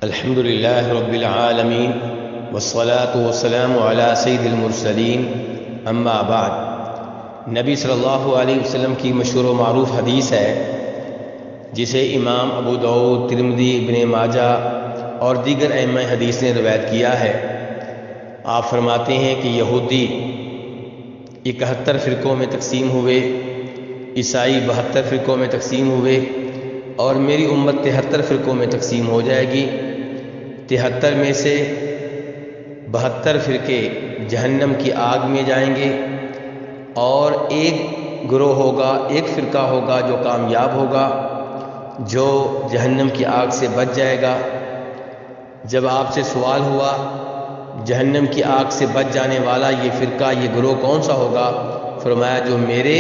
الحمدللہ رب العالمین والصلاة والسلام علی سید المرسلین اما بعد۔ نبی صلی اللہ علیہ وسلم کی مشہور و معروف حدیث ہے جسے امام ابو داؤد، ترمذی، ابن ماجہ اور دیگر ائمہ حدیث نے روایت کیا ہے۔ آپ فرماتے ہیں کہ یہودی 71 فرقوں میں تقسیم ہوئے، عیسائی 72 فرقوں میں تقسیم ہوئے اور میری امت 73 فرقوں میں تقسیم ہو جائے گی۔ 73 میں سے 72 فرقے جہنم کی آگ میں جائیں گے اور ایک گروہ ہوگا، ایک فرقہ ہوگا جو کامیاب ہوگا، جو جہنم کی آگ سے بچ جائے گا۔ جب آپ سے سوال ہوا جہنم کی آگ سے بچ جانے والا یہ فرقہ، یہ گروہ کون سا ہوگا، فرمایا جو میرے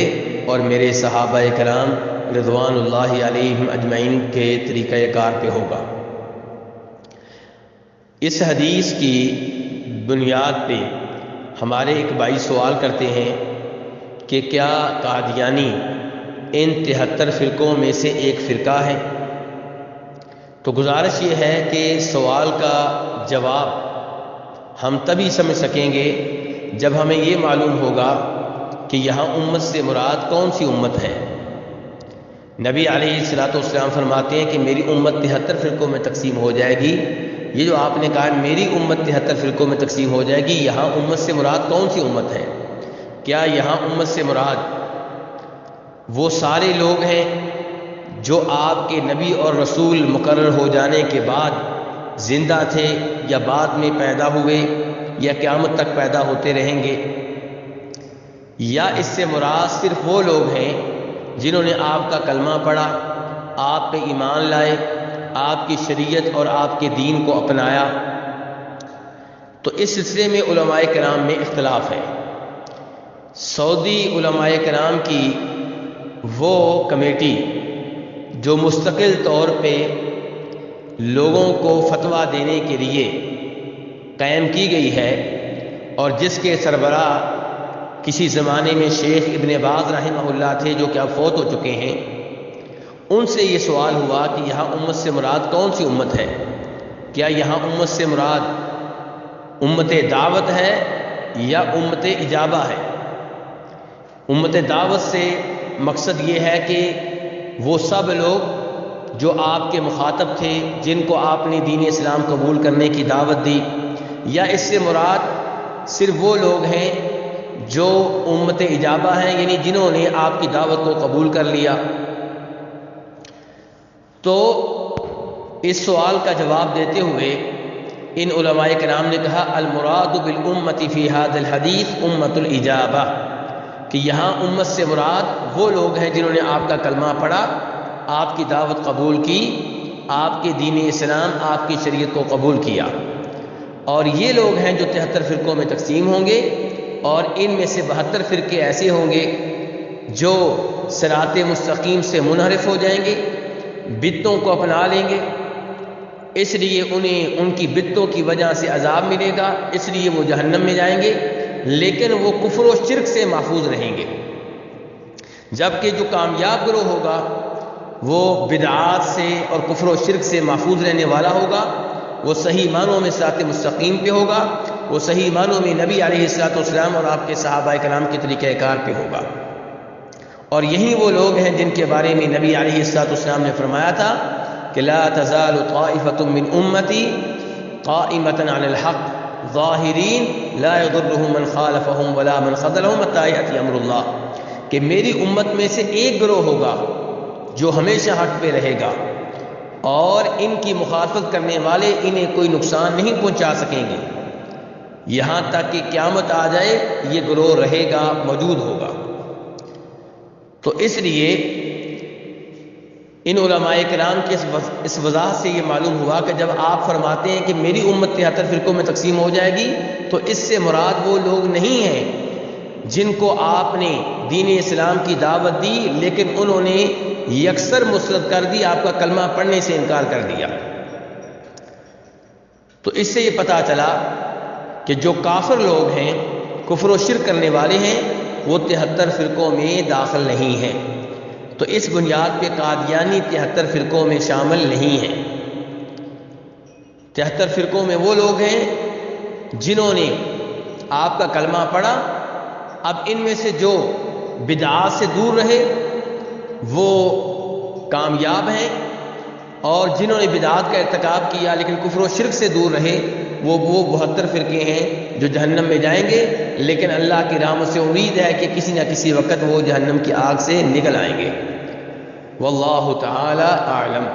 اور میرے صحابہ کرام رضوان اللہ علیہم اجمعین کے طریقہ کار پہ ہوگا۔ اس حدیث کی بنیاد پہ ہمارے ایک بھائی سوال کرتے ہیں کہ کیا قادیانی ان 73 فرقوں میں سے ایک فرقہ ہے؟ تو گزارش یہ ہے کہ سوال کا جواب ہم تبھی سمجھ سکیں گے جب ہمیں یہ معلوم ہوگا کہ یہاں امت سے مراد کون سی امت ہے۔ نبی علیہ الصلوۃ والسلام فرماتے ہیں کہ میری امت 73 فرقوں میں تقسیم ہو جائے گی۔ یہ جو آپ نے کہا میری امت 73 فرقوں میں تقسیم ہو جائے گی، یہاں امت سے مراد کون سی امت ہے؟ کیا یہاں امت سے مراد وہ سارے لوگ ہیں جو آپ کے نبی اور رسول مقرر ہو جانے کے بعد زندہ تھے یا بعد میں پیدا ہوئے یا قیامت تک پیدا ہوتے رہیں گے، یا اس سے مراد صرف وہ لوگ ہیں جنہوں نے آپ کا کلمہ پڑھا، آپ پہ ایمان لائے، آپ کی شریعت اور آپ کے دین کو اپنایا؟ تو اس سلسلے میں علماء کرام میں اختلاف ہے۔ سعودی علماء کرام کی وہ کمیٹی جو مستقل طور پہ لوگوں کو فتویٰ دینے کے لیے قائم کی گئی ہے اور جس کے سربراہ کسی زمانے میں شیخ ابن باز رحمہ اللہ تھے جو کہ اب فوت ہو چکے ہیں، ان سے یہ سوال ہوا کہ یہاں امت سے مراد کون سی امت ہے؟ کیا یہاں امت سے مراد امت دعوت ہے یا امت اجابہ ہے؟ امت دعوت سے مقصد یہ ہے کہ وہ سب لوگ جو آپ کے مخاطب تھے، جن کو آپ نے دین اسلام قبول کرنے کی دعوت دی، یا اس سے مراد صرف وہ لوگ ہیں جو امت اجابہ ہیں، یعنی جنہوں نے آپ کی دعوت کو قبول کر لیا؟ تو اس سوال کا جواب دیتے ہوئے ان علماء کرام نے کہا المراد بالامت فی ھذا الحدیث امت الاجابہ، کہ یہاں امت سے مراد وہ لوگ ہیں جنہوں نے آپ کا کلمہ پڑھا، آپ کی دعوت قبول کی، آپ کے دین اسلام، آپ کی شریعت کو قبول کیا، اور یہ لوگ ہیں جو 73 فرقوں میں تقسیم ہوں گے، اور ان میں سے 72 فرقے ایسے ہوں گے جو صراط مستقیم سے منحرف ہو جائیں گے، بدعتوں کو اپنا لیں گے، اس لیے انہیں ان کی بدعتوں کی وجہ سے عذاب ملے گا، اس لیے وہ جہنم میں جائیں گے، لیکن وہ کفر و شرک سے محفوظ رہیں گے۔ جبکہ جو کامیاب گروہ ہوگا وہ بدعات سے اور کفر و شرک سے محفوظ رہنے والا ہوگا، وہ صحیح معنوں میں صراط مستقیم پہ ہوگا، وہ صحیح معنوں میں نبی علیہ الصلوۃ والسلام اور آپ کے صحابہ کرام کے طریقہ کار پہ ہوگا۔ اور یہی وہ لوگ ہیں جن کے بارے میں نبی علیہ الصلوۃ والسلام نے فرمایا تھا کہ لا تزال طائفۃ من امتی قائمۃ علی الحق ظاہرین لا یضرهم من خالفهم ولا من خذلهم حتی یأتی امر اللہ، کہ میری امت میں سے ایک گروہ ہوگا جو ہمیشہ حق پہ رہے گا اور ان کی مخالفت کرنے والے انہیں کوئی نقصان نہیں پہنچا سکیں گے، یہاں تک کہ قیامت آ جائے یہ گروہ رہے گا، موجود ہوگا۔ تو اس لیے ان علماء کرام کی اس وضاحت سے یہ معلوم ہوا کہ جب آپ فرماتے ہیں کہ میری امت 73 فرقوں میں تقسیم ہو جائے گی، تو اس سے مراد وہ لوگ نہیں ہیں جن کو آپ نے دین اسلام کی دعوت دی لیکن انہوں نے یکسر مسرت کر دی، آپ کا کلمہ پڑھنے سے انکار کر دیا۔ تو اس سے یہ پتہ چلا کہ جو کافر لوگ ہیں، کفر و شرک کرنے والے ہیں، وہ 73 فرقوں میں داخل نہیں ہیں۔ تو اس بنیاد پہ قادیانی 73 فرقوں میں شامل نہیں ہیں۔ 73 فرقوں میں وہ لوگ ہیں جنہوں نے آپ کا کلمہ پڑھا، اب ان میں سے جو بدعات سے دور رہے وہ کامیاب ہیں، اور جنہوں نے بدعات کا ارتکاب کیا لیکن کفر و شرک سے دور رہے وہ 72 فرقے ہیں جو جہنم میں جائیں گے، لیکن اللہ کی رحمت سے امید ہے کہ کسی نہ کسی وقت وہ جہنم کی آگ سے نکل آئیں گے۔ واللہ تعالی اعلم۔